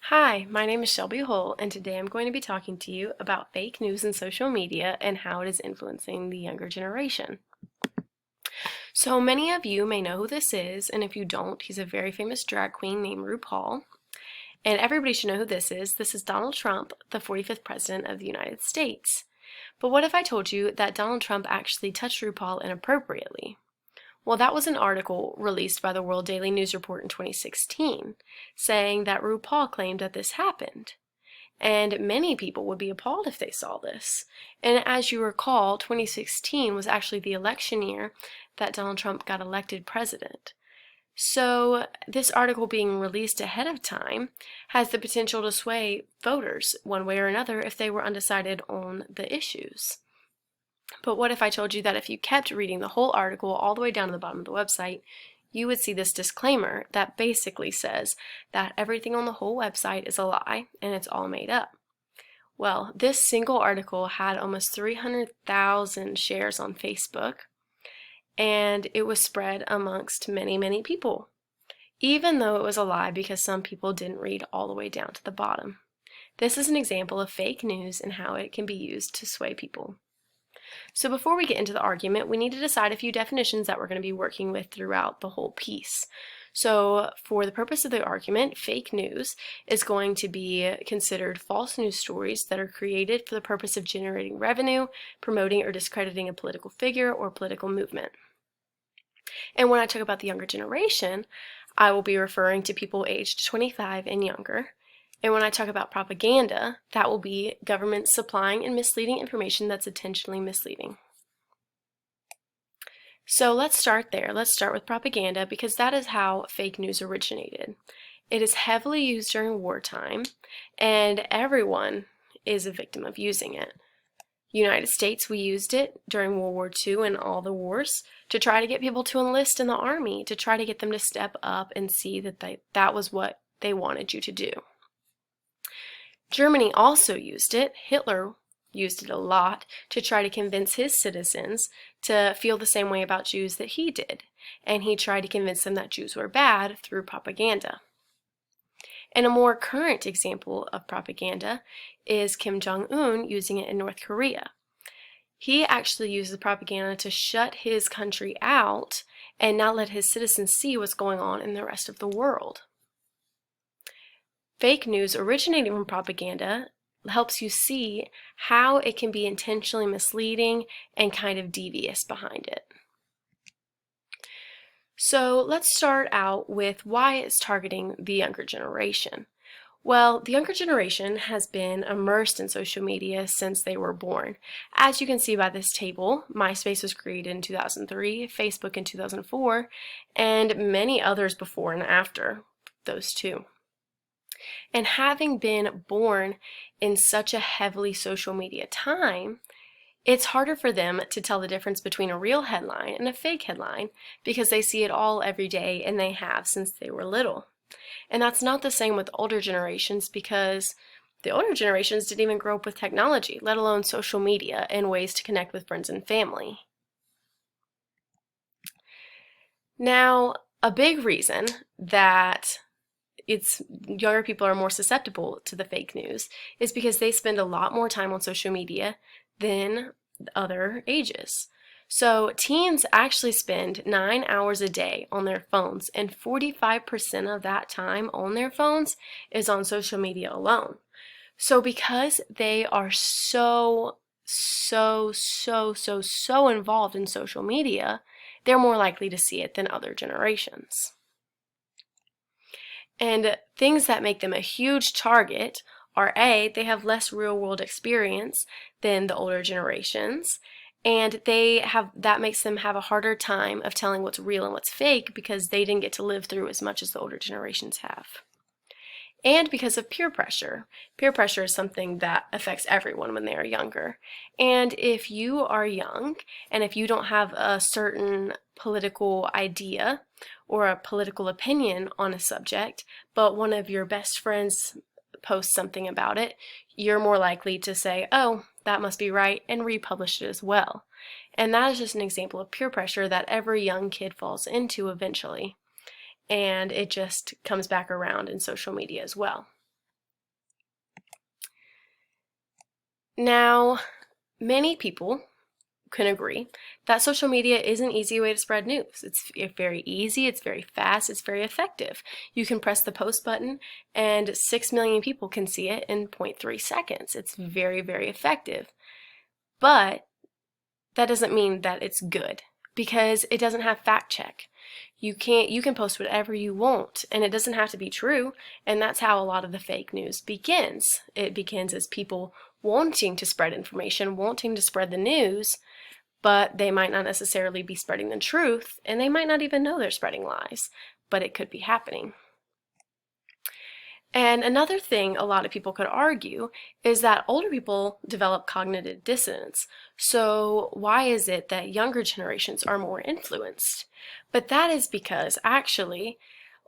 Hi, my name is Shelby Hull, and today I'm going to be talking to you about fake news and social media and how it is influencing the younger generation. So many of you may know who this is, and if you don't, he's a very famous drag queen named RuPaul. And everybody should know who this is. This is Donald Trump, the 45th President of the United States. But what if I told you that Donald Trump actually touched RuPaul inappropriately? Well, that was an article released by the World Daily News Report in 2016, saying that RuPaul claimed that this happened. And many people would be appalled if they saw this. And as you recall, 2016 was actually the election year that Donald Trump got elected president. So this article being released ahead of time has the potential to sway voters one way or another if they were undecided on the issues. But what if I told you that if you kept reading the whole article all the way down to the bottom of the website, you would see this disclaimer that basically says that everything on the whole website is a lie and it's all made up. Well, this single article had almost 300,000 shares on Facebook, and it was spread amongst many, many people, even though it was a lie because some people didn't read all the way down to the bottom. This is an example of fake news and how it can be used to sway people. So before we get into the argument, we need to decide a few definitions that we're going to be working with throughout the whole piece. So for the purpose of the argument, fake news is going to be considered false news stories that are created for the purpose of generating revenue, promoting or discrediting a political figure or political movement. And when I talk about the younger generation, I will be referring to people aged 25 and younger. And when I talk about propaganda, that will be government supplying and misleading information that's intentionally misleading. So let's start there. Let's start with propaganda because that is how fake news originated. It is heavily used during wartime, and everyone is a victim of using it. United States, we used it during World War II and all the wars to try to get people to enlist in the army, to try to get them to step up and see that that was what they wanted you to do. Germany also used it. Hitler used it a lot to try to convince his citizens to feel the same way about Jews that he did, and he tried to convince them that Jews were bad through propaganda. And a more current example of propaganda is Kim Jong-un using it in North Korea. He actually used the propaganda to shut his country out and not let his citizens see what's going on in the rest of the world. Fake news originating from propaganda helps you see how it can be intentionally misleading and kind of devious behind it. So let's start out with why it's targeting the younger generation. Well, the younger generation has been immersed in social media since they were born. As you can see by this table, MySpace was created in 2003, Facebook in 2004, and many others before and after those two. And having been born in such a heavily social media time, it's harder for them to tell the difference between a real headline and a fake headline because they see it all every day and they have since they were little. And that's not the same with older generations because the older generations didn't even grow up with technology, let alone social media and ways to connect with friends and family. Now, a big reason that younger people are more susceptible to the fake news is because they spend a lot more time on social media than other ages. So teens actually spend 9 hours a day on their phones, and 45% of that time on their phones is on social media alone. So because they are so involved in social media, they're more likely to see it than other generations. And things that make them a huge target are A, they have less real-world experience than the older generations, and that makes them have a harder time of telling what's real and what's fake because they didn't get to live through as much as the older generations have. And because of peer pressure. Peer pressure is something that affects everyone when they are younger. And if you are young, and if you don't have a certain political idea or a political opinion on a subject, but one of your best friends posts something about it, you're more likely to say, oh, that must be right, and republish it as well. And that is just an example of peer pressure that every young kid falls into eventually. And it just comes back around in social media as well. Now, many people can agree that social media is an easy way to spread news. It's very easy, it's very fast, it's very effective. You can press the post button and 6 million people can see it in 0.3 seconds. It's very, very effective. But that doesn't mean that it's good, because it doesn't have fact check. You can post whatever you want, and it doesn't have to be true, and that's how a lot of the fake news begins. It begins as people wanting to spread information, wanting to spread the news, but they might not necessarily be spreading the truth, and they might not even know they're spreading lies, but it could be happening. And another thing a lot of people could argue is that older people develop cognitive dissonance. So why is it that younger generations are more influenced? But that is because actually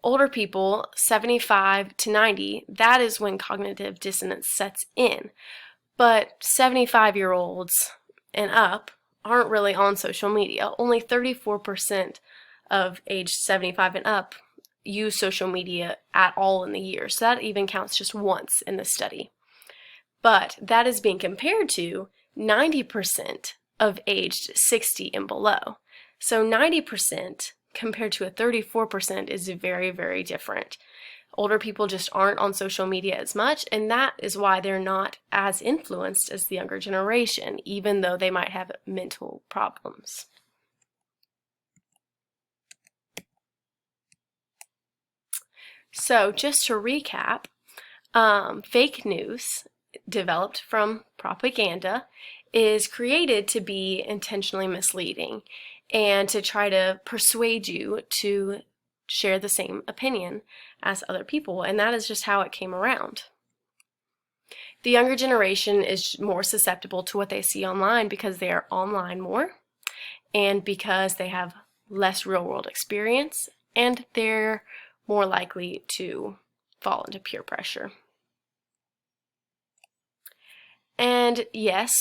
older people, 75 to 90, that is when cognitive dissonance sets in. But 75-year-olds and up aren't really on social media. Only 34% of age 75 and up use social media at all in the year. So that even counts just once in the study. But that is being compared to 90% of aged 60 and below. So 90% compared to a 34% is very, very different. Older people just aren't on social media as much, and that is why they're not as influenced as the younger generation, even though they might have mental problems. So just to recap, fake news developed from propaganda is created to be intentionally misleading and to try to persuade you to share the same opinion as other people, and that is just how it came around. The younger generation is more susceptible to what they see online because they are online more and because they have less real-world experience, and they're more likely to fall into peer pressure. And yes,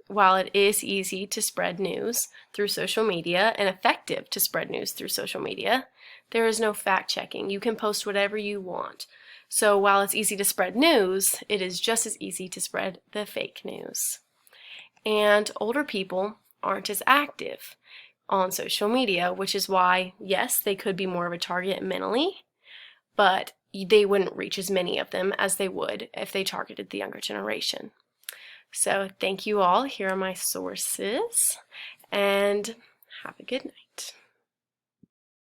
while it is easy to spread news through social media and effective to spread news through social media, there is no fact checking. You can post whatever you want. So while it's easy to spread news, it is just as easy to spread the fake news. And older people aren't as active on social media, which is why, yes, they could be more of a target mentally, but they wouldn't reach as many of them as they would if they targeted the younger generation. So thank you all. Here are my sources, and have a good night.